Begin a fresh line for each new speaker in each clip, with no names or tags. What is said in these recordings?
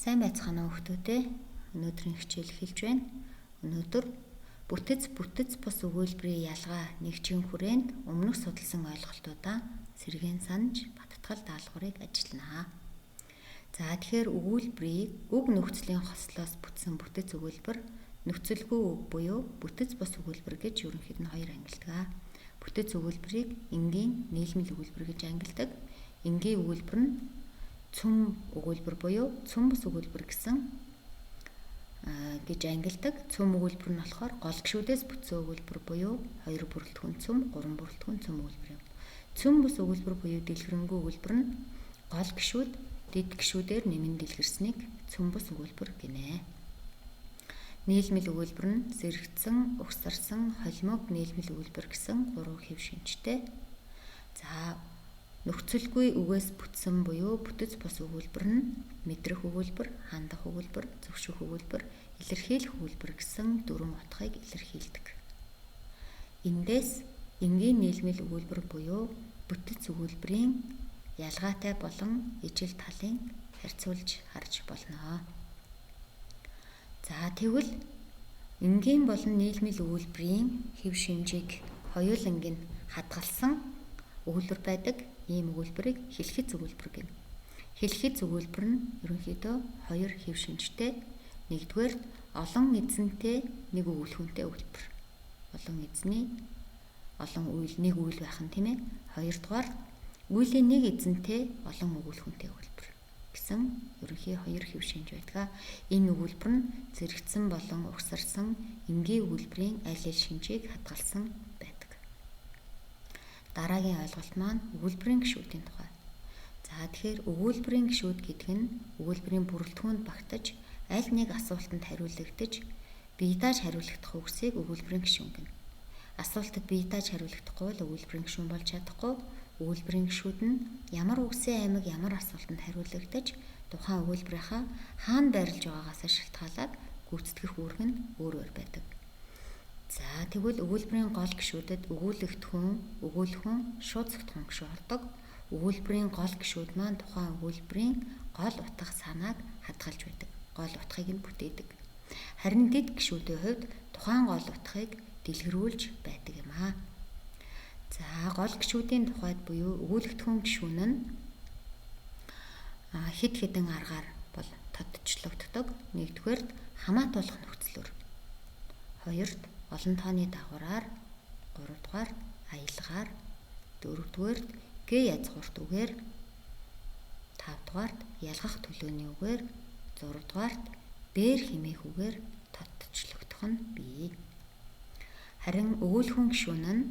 Сайн байцгаана уу хүүхдүүдээ. Өнөөдрийн хичээл эхэлж байна. Өнөөдөр бүтэц бус өгүүлбэрийн ялгаа нэгжийн хүрээнд өмнөх судалсан ойлголтуудаа сэргээн санаж баттгал даалгаврыг ажилланаа. За тэгэхээр өгүүлбэрийг үг нөхцөлийн хослоос бүтсэн бүтэц өгүүлбэр, нөхцөлгүй үг буюу бүтэц бус өгүүлбэр гэж ерөнхийд нь хоёр ангилдаг. Бүтэц өгүүлбэрийг энгийн нийлмэл өгүүлбэр гэж ангилдаг. Энгийн өгүүлбэр нь цөм өгүүлбэр буюу цөм бус өгүүлбэр гэж ангилдаг. Цөм өгүүлбэр нь болохоор гол гишүүдээс бүтсэн өгүүлбэр буюу 2 бүрэлдэхүүн цөм, 3 бүрэлдэхүүн цөм өгүүлбэр юм. Цөм бус өгүүлбэр буюу дэлгэрэнгүй өгүүлбэр нь гол гишүүд дэд гишүүдээр нэмэн дэлгэрсэнийг цөм бус өгүүлбэр гинэ. Нийлмэл өгүүлбэр нь зэрэгцэн, угсарсан, холимог нийлмэл өгүүлбэр гэсэн 3 хэв шинжтэй. За нөхцөлгүй үгээс бүтсэн буюу бүтэц бус өгүүлбэр нь мэдрэх өгүүлбэр, хандах өгүүлбэр, зөвшөөрөх өгүүлбэр, илэрхийлэх өгүүлбэр гэсэн 4 утгыг илэрхийлдэг. Эндээс энгийн нийлмэл өгүүлбэр буюу бүтэц өгүүлбэрийн ялгаатай болон ижил талын харьцуулж харж болно. За тэгвэл энгийн болон нийлмэл өгүүлбэрийн хэв шинжийг хоёуланг нь хадгалсан өгүүлбэр байдаг. Ийм өгүүлбэрийг хэлхэц өгүүлбэр гэнэ. Хэлхэц өгүүлбэр нь ерөнхийдөө 2 хэв шинжтэй. Нэгдүгээр олон эзэнтэй нэг өгүүлбэртэй өгүүлбэр. Олон эзний олон үйл нэг үйл байх нь тийм ээ. Хоёрдугаар үеийн нэг эзэнтэй олон өгүүлбэртэй өгүүлбэр гэсэн ерөнхий 2 хэв шинж байдаг. Энэ өгүүлбэр нь зэрэгцэн болон угсарсан энгийн өгүүлбэрийн аль аль шинжийг хадгалсан байдаг. Дараагийн ойлголт маань өгүүлбэрийн гишүүдийн тухай. За тэгэхээр өгүүлбэрийн гишүүд гэдэг нь өгүүлбэрийн бүрэлдэхүүнд багтаж аль нэг асуултанд хариулагдаж бие дааж хариулагдах үгсийг өгүүлбэрийн гишүүн гэнэ. Асуултад бие дааж хариулагдахгүй бол өгүүлбэрийн гишүүн болж чадахгүй. Өгүүлбэрийн гишүүд нь ямар үгсийн аймаг ямар асуултанд хариулагдаж тухайн өгүүлбэрийнхаа хаана байрлаж байгаагаас шалтгаалаад гүйцэтгэх үүрэг нь өөр өөр байдаг. За тэгвэл өгүүлбэрийн гол гишүүдэд өгүүлэгдэхүүн, өгүүлэхүүн, шууд зохицхон гишүүд ордог. Өгүүлбэрийн гол гишүүд маань тухайн өгүүлбэрийн гол утга санааг хадгалж байдаг. Гол утгыг нь бүтээдэг. Харин дэд гишүүдийн хувьд тухайн гол утгыг дэлгэрүүлж байдаг юм аа. За гол гишүүдийн тухайд буюу өгүүлэгдэхүүн гишүүн нь хэд хэдэн аргаар бол тодчлогддог. Нэгдүгээр хамаатуулах нөхцлөөр. Хоёрт олон тооны дагавраар, 3-дугаар аялгаар, 4-дүгээр гээ язгуурт үгээр, 5-дугаарт ялгах төлөөний үгээр, 6-дугаарт бээр хэмээх үгээр тодчлогдох нь бий. Харин өгүүлэхүүн гишүүн нь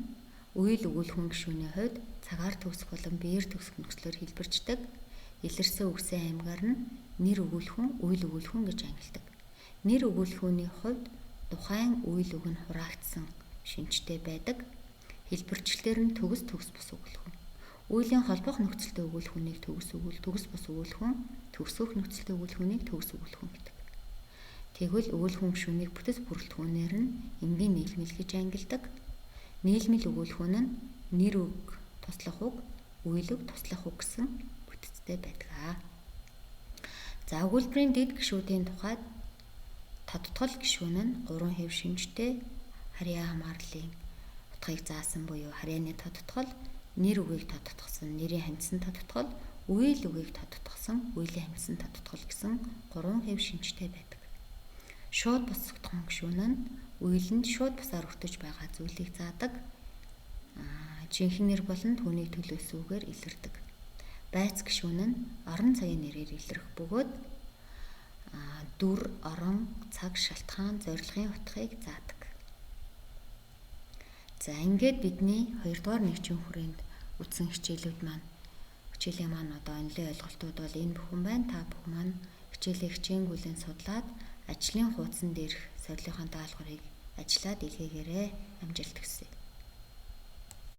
үйл өгүүлэхүүн гишүүний хувьд цагаар төгсөх болон биеэр төгсөх нөхцлөөр хэлбэрчдэг. Илэрсэн үгсийн аймгаар нь нэр өгүүлэхүүн, үйл өгүүлэхүүн гэж ангилдаг. Нэр өгүүлэхүүний хувьд тухайн үйл үг нь хураагдсан шинжтэй байдаг. Хэлбэрчлэлээр нь төгс бус өгүүлэхүүн. Үеийн холбох нөхцөлтэй өгүүлэхүүнийг төгс бус өгүүлэхүүн, төгсгөх нөхцөлтэй өгүүлэхүүнийг төгс өгүүлэхүүн гэдэг. Тэгвэл өгүүлэхүүн гишүүнийг бүтэц бүрэлдэхүүнээр нь энгийн нийлмэл гэж ангилдаг. Нийлмэл өгүүлэхүүн нь нэр үг туслах үг, үйл үг туслах үг гэсэн бүтэцтэй байдаг. За өгүүлбэрийн дэд гишүүдийн тухайд тодтгол гишүүн нь 3 хэв шинжтэй. Харьяа хамаарлын утгыг заасан буюу харьяаны тодтгол, нэр үгийг тодтгосон нэрийн хамтсан тодтгол, үйл үгийг тодтгосон үеийн хамтсан тодтгол гэсэн 3 хэв шинжтэй байдаг. Шууд бус зохицхон гишүүн нь үйл нь шууд бусаар өртөж байгаа зүйлийг заадаг. Жинхэнэ нэр болон түүний төлөөсөн үгээр илэрдэг. Байц гишүүн нь орон цагийн нэрээр илэрх бөгөөд дүр, орон, цаг, шалтгаан, зорилгын утгыг заадаг. За ингээд бидний 2 дугаар нэгжийн хүрээнд үтсэн хичээлийн маань одоо онлын ойлголтууд бол энэ бүхэн байна. Та бүхэн маань хичээлээ хичээнгүйлэн судлаад ажлын хуудсан дээрх сорилгын даалгаврыг ажиллаад илгээгээрэй. Амжилт хүсье.